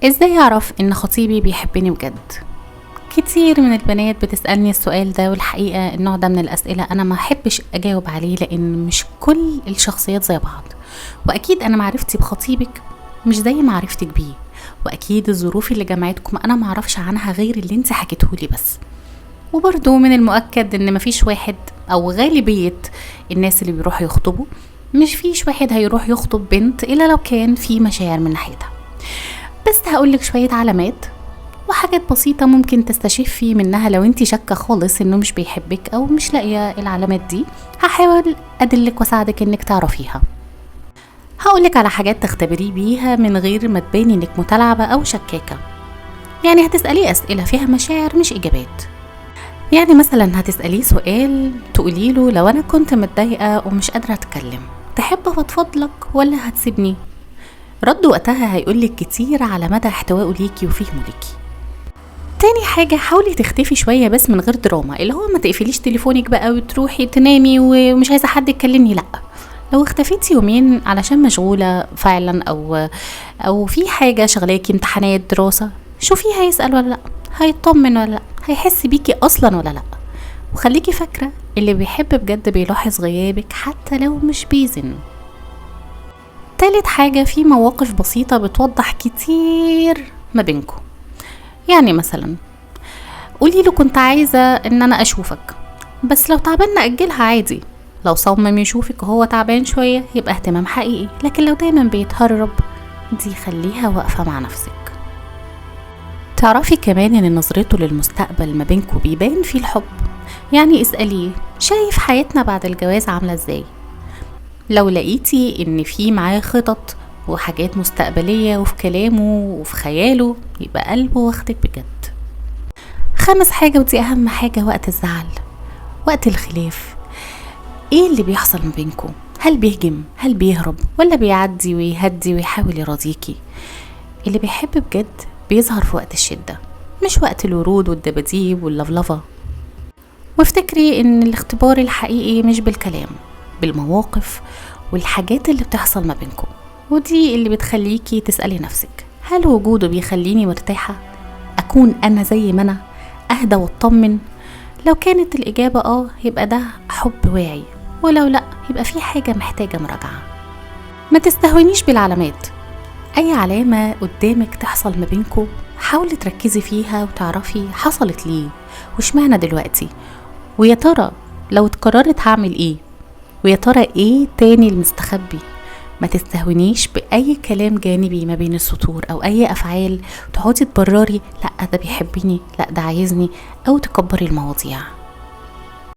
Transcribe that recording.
ازاي اعرف ان خطيبي بيحبني بجد؟ كتير من البنات بتسألني السؤال ده، والحقيقة النوع ده من الأسئلة أنا ما أحبش أجاوب عليه، لأن مش كل الشخصيات زي بعض. وأكيد أنا معرفتي بخطيبك مش زي معرفتك بيه، وأكيد الظروف اللي جمعتكم أنا معرفش عنها غير اللي انت حكيتهولي بس. وبرضو من المؤكد ان مفيش واحد، او غالبية الناس اللي بيروحوا يخطبوا، مش فيش واحد هيروح يخطب بنت إلا لو كان في مشاعر من ناحيتها. بس هقولك شوية علامات وحاجات بسيطة ممكن تستشفي منها لو انتي شاكة خالص انه مش بيحبك او مش لاقية العلامات دي. هحاول ادلك واساعدك انك تعرفيها. هقولك على حاجات تختبري بيها من غير ما تباني انك متلاعبة او شكاكة. يعني هتسأليه اسئلة فيها مشاعر مش اجابات. يعني مثلا هتسأليه سؤال تقوليله: لو انا كنت متضايقة ومش قادرة اتكلم، تحب افضفضلك ولا هتسيبني؟ رد وقتها هيقولك كتير على مدى احتوائه ليكي وفهمه ليكي. تاني حاجة، حاولي تختفي شوية بس من غير دراما، اللي هو ما تقفليش تليفونك بقى وتروحي تنامي ومش عايزة حد يكلمني، لأ. لو اختفيتي يومين علشان مشغولة فعلا او في حاجة شغلاكي، امتحانات، دراسة، شوفيه هيسأل ولا لأ، هيطمن ولا لأ، هيحس بيكي اصلا ولا لأ. وخليكي فاكرة اللي بيحب بجد بيلاحظ غيابك حتى لو مش بيزن. تالت حاجة، في مواقف بسيطة بتوضح كتير ما بينكم. يعني مثلا قولي له: كنت عايزة ان انا اشوفك، بس لو تعبان نأجلها عادي. لو صمم يشوفك وهو تعبان شوية يبقى اهتمام حقيقي، لكن لو دايما بيتهرب دي خليها واقفة مع نفسك. تعرفي كمان ان نظرته للمستقبل ما بينكم بيبان فيه الحب. يعني اسأليه: شايف حياتنا بعد الجواز عاملة ازاي؟ لو لقيتي ان في معاه خطط وحاجات مستقبلية وفي كلامه وفي خياله، يبقى قلبه واخدك بجد. خامس حاجة ودي اهم حاجة، وقت الزعل، وقت الخلاف، ايه اللي بيحصل ما بينكم؟ هل بيهجم؟ هل بيهرب؟ ولا بيعدي ويهدي ويحاول يراضيكي؟ اللي بيحب بجد بيظهر في وقت الشدة، مش وقت الورود والدباديب واللفلفة. وافتكري ان الاختبار الحقيقي مش بالكلام، بالمواقف والحاجات اللي بتحصل ما بينكم، ودي اللي بتخليكي تسألي نفسك: هل وجوده بيخليني مرتاحة؟ أكون أنا زي ما أنا؟ أهدى واطمن؟ لو كانت الإجابة يبقى ده حب واعي، ولو لأ يبقى في حاجة محتاجة مراجعة. ما تستهونيش بالعلامات. أي علامة قدامك تحصل ما بينكم حاولي تركزي فيها وتعرفي حصلت ليه واشمعنى دلوقتي، ويا ترى لو اتكررت هعمل ايه، ويا ترى ايه تاني المستخبي. ما تستهونيش بأي كلام جانبي ما بين السطور أو أي أفعال تقعدي تبرري: لأ ده بيحبني، لأ ده عايزني، أو تكبري المواضيع.